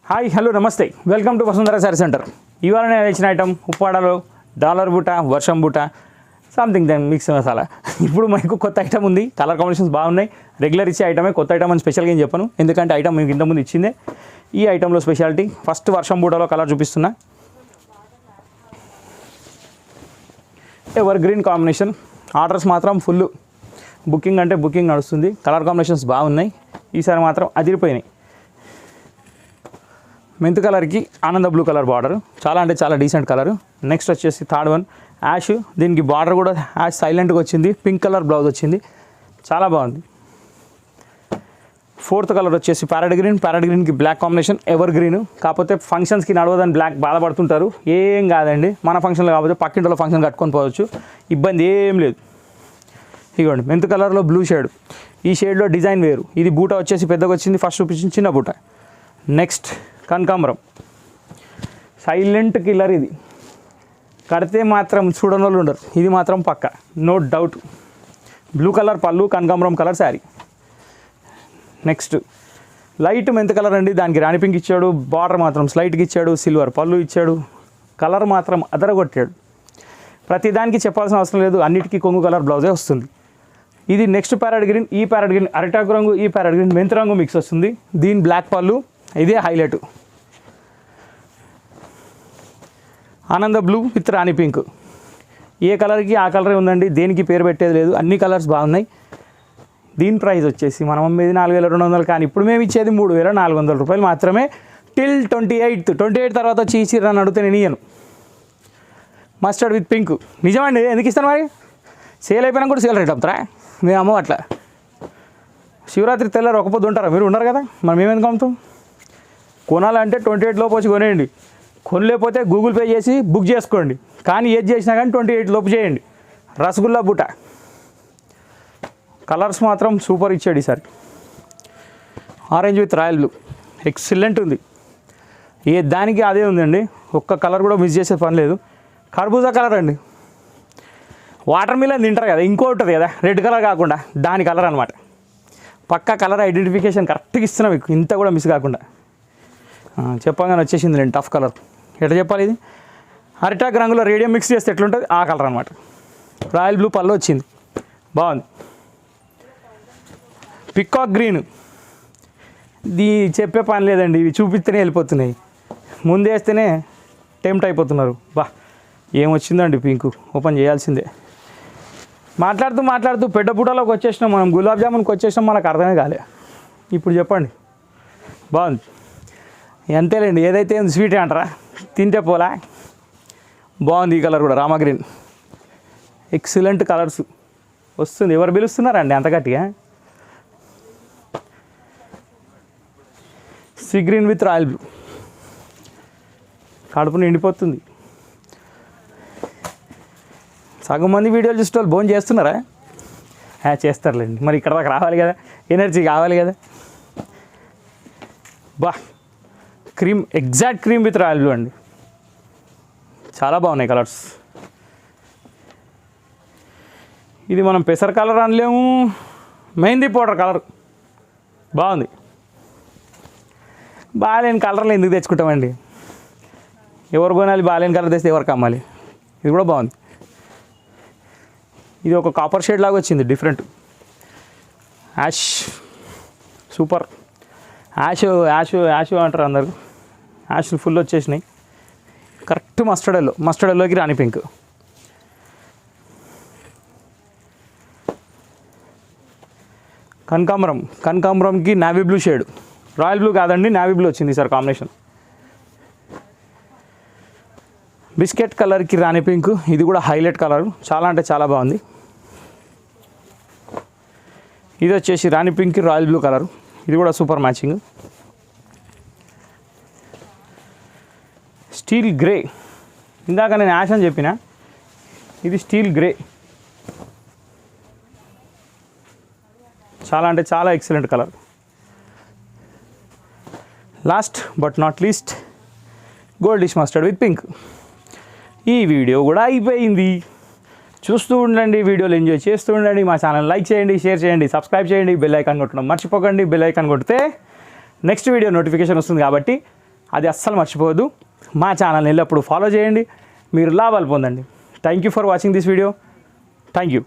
Hi hello నమస్తే welcome to Vasundhara sorry centre. ఇవాళ నేను ఇచ్చిన ఐటమ్ ఉప్పాడలో డాలర్ బూట వర్షం బూట సంథింగ్ దెన్ మిక్స్ మసాలా. ఇప్పుడు మనకు కొత్త ఐటమ్ ఉంది, కలర్ కాంబినేషన్స్ బాగున్నాయి. రెగ్యులర్ ఇచ్చే ఐటమే, కొత్త ఐటమ్ అని స్పెషల్గా ఏం చెప్పను, ఎందుకంటే ఐటమ్ మీకు ఇంతకుముందు ఇచ్చిందే. ఈ ఐటెంలో స్పెషాలిటీ ఫస్ట్ వర్షం బూటలో కలర్ చూపిస్తున్నా. ఎవర్ గ్రీన్ కాంబినేషన్, ఆర్డర్స్ మాత్రం ఫుల్, బుకింగ్ అంటే బుకింగ్ నడుస్తుంది. కలర్ కాంబినేషన్స్ బాగున్నాయి, ఈసారి మాత్రం అదిరిపోయినాయి. మెంత్ కలర్కి ఆనంద బ్లూ కలర్ బార్డర్, చాలా అంటే చాలా డీసెంట్ కలర్. నెక్స్ట్ వచ్చేసి థర్డ్ వన్ యాష్, దీనికి బార్డర్ కూడా యాష్ సైలెంట్గా వచ్చింది. పింక్ కలర్ బ్లౌజ్ వచ్చింది, చాలా బాగుంది. ఫోర్త్ కలర్ వచ్చేసి ప్యారెట్ గ్రీన్కి బ్లాక్ కాంబినేషన్, ఎవర్ గ్రీన్. కాకపోతే ఫంక్షన్స్కి నడవదని బ్లాక్ బాధపడుతుంటారు, ఏం కాదండి. మన ఫంక్షన్లో కాకపోతే పక్కింటిలో ఫంక్షన్ కట్టుకొని పోవచ్చు, ఇబ్బంది ఏం లేదు. ఇదిగోండి మెంత్ కలర్లో బ్లూ షేడ్, ఈ షేడ్లో డిజైన్ వేరు. ఇది బూట వచ్చేసి పెద్దగా వచ్చింది, ఫస్ట్ చూపించింది చిన్న బూట. నెక్స్ట్ కనకాంబరం, సైలెంట్ కిల్లర్. ఇది కడితే మాత్రం చూడని వాళ్ళు ఉండరు, ఇది మాత్రం పక్క, నో డౌట్. బ్లూ కలర్ పళ్ళు, కనకాంబరం colour sari. Next light mint colour అండి, దానికి రాణి పింక్ ఇచ్చాడు, బార్డర్ మాత్రం స్లైట్గా ఇచ్చాడు, సిల్వర్ పళ్ళు ఇచ్చాడు, కలర్ మాత్రం అదరగొట్టాడు. ప్రతి దానికి చెప్పాల్సిన అవసరం లేదు, అన్నిటికీ కొంగు కలర్ బ్లౌజే వస్తుంది. ఇది నెక్స్ట్ ప్యారెట్ గ్రీన్, ఈ ప్యారెట్ గ్రీన్ అరిటాకు రంగు, ఈ ప్యారెట్ గ్రీన్ మెంత్ రంగు మిక్స్ వస్తుంది. దీని బ్లాక్ పళ్ళు, ఇదే హైలైట్. ఆనంద బ్లూ విత్ రాణి పింక్, ఏ కలర్కి ఆ కలరే ఉందండి, దేనికి పేరు పెట్టేది లేదు, అన్ని కలర్స్ బాగున్నాయి. దీని ప్రైస్ వచ్చేసి మనం అమ్మేది 4200, కానీ ఇప్పుడు మేము ఇచ్చేది 3400 రూపాయలు మాత్రమే. టిల్ 28 తర్వాత వచ్చి ఈ చీర అని అడిగితే నేను ఇయ్యను. మస్టర్డ్ విత్ పింక్, నిజమండి, ఎందుకు ఇస్తాను మరి? సేల్ అయిపోయినా కూడా సేల్ రేట్ అమ్ముతారా మేము? అమ్మో అట్లా. శివరాత్రి తెల్లారు ఒక పొద్దు ఉంటారా? మీరు ఉన్నారు కదా, మరి మేము ఎందుకు అమ్ముతాం? కొనాలంటే 28 లోపు వచ్చి కొనేయండి, కొనలేకపోతే గూగుల్ పే చేసి బుక్ చేసుకోండి. కానీ ఏది చేసినా కానీ 28 లోపు చేయండి. రసగుల్లా బుట్ట, కలర్స్ మాత్రం సూపర్ ఇచ్చాడు ఈసారి. Orange with royal blue, excellent ఉంది. ఏ దానికి అదే ఉందండి, ఒక్క కలర్ కూడా మిస్ చేసే పని లేదు. కర్బూజా కలర్ అండి, వాటర్ మిలన్ తింటారు కదా, ఇంకో ఉంటుంది కదా రెడ్ కలర్ కాకుండా, దాని కలర్ అనమాట. పక్కా కలర్ ఐడెంటిఫికేషన్ కరెక్ట్గా ఇస్తున్నా మీకు, ఇంత కూడా మిస్ కాకుండా. చెప్పగానే వచ్చేసింది నేను టఫ్ కలర్. ఎట్లా చెప్పాలి? ఇది అరిటాక్ రంగులో రేడియం మిక్స్ చేస్తే ఎట్లుంటుంది ఆ కలర్ అనమాట. రాయల్ బ్లూ పళ్ళు వచ్చింది, బాగుంది. పికాక్ గ్రీన్, ఇది చెప్పే పని లేదండి, ఇవి చూపిస్తేనే వెళ్ళిపోతున్నాయి, ముందేస్తేనే టెంప్ట్ అయిపోతున్నారు. బా ఏమొచ్చిందండి పింక్, ఓపెన్ చేయాల్సిందే. మాట్లాడుతూ పెద్ద బుట్టలోకి వచ్చేసినాం మనం, గులాబ్ జామున్కి వచ్చేసినాం, మనకు అర్థమే కాలే. ఇప్పుడు చెప్పండి, బాగుంది. ఎంతేలేండి, ఏదైతే స్వీటే అంటారా, తింటే పోలా. బాగుంది ఈ కలర్ కూడా, రామా గ్రీన్, ఎక్సలెంట్ కలర్స్ వస్తుంది. ఎవరు పిలుస్తున్నారండి అంత గట్టిగా? Sea green with royal blue, కడుపు నిండిపోతుంది. సగం మంది వీడియోలు చూసే వాళ్ళు భోజనం చేస్తున్నారా? చేస్తారులేండి, మరి ఇక్కడ దాకా రావాలి కదా, ఎనర్జీ కావాలి కదా. బా cream, exact cream with royal blue అండి, చాలా బాగున్నాయి కలర్స్. ఇది మనం పెసర్ కలర్ అనలేము, మెహందీ పౌడర్ కలర్, బాగుంది. బాగాలేని కలర్లు ఎందుకు తెచ్చుకుంటామండి? ఎవరు కొనాలి? బాగాలేని కలర్ తెస్తే ఎవరికి అమ్మాలి? ఇది కూడా బాగుంది. ఇది ఒక కాపర్ షేడ్ లాగా వచ్చింది, డిఫరెంట్. Ash, super. యాష్ అంటారు అందరు, యాష్ ఫుల్ వచ్చేసినాయి. కరెక్ట్ మస్టర్డ్ ఎల్లోకి రాణి పింక్. కనకాంబరంకి navy blue shade, royal blue కాదండి, నావీ బ్లూ వచ్చింది సార్ కాంబినేషన్. బిస్కెట్ కలర్కి రాణి పింక్, ఇది కూడా హైలైట్ కలర్, చాలా అంటే చాలా బాగుంది. ఇది వచ్చేసి రాణి పింక్కి రాయల్ బ్లూ కలర్, ఇది కూడా సూపర్ మ్యాచింగ్. స్టీల్ గ్రే, ఇందాక నేను యాష్ అని చెప్పిన, ఇది స్టీల్ గ్రే, చాలా అంటే చాలా excellent colour. Last but not least goldish mustard with pink. ఈ వీడియో కూడా అయిపోయింది. చూస్తూ ఉండండి, వీడియోలు ఎంజాయ్ చేస్తూ ఉండండి. మా ఛానల్ లైక్ చేయండి, షేర్ చేయండి, సబ్స్క్రైబ్ చేయండి, బెల్ ఐకాన్ కొట్టడం మర్చిపోకండి. బెల్ ఐకాన్ కొడితే నెక్స్ట్ వీడియో నోటిఫికేషన్ వస్తుంది కాబట్టి అది అస్సలు మర్చిపోవద్దు. మా ఛానల్ని ఎల్లప్పుడు ఫాలో చేయండి, మీరు లాభాలు పొందండి. Thank you for watching this video. Thank you.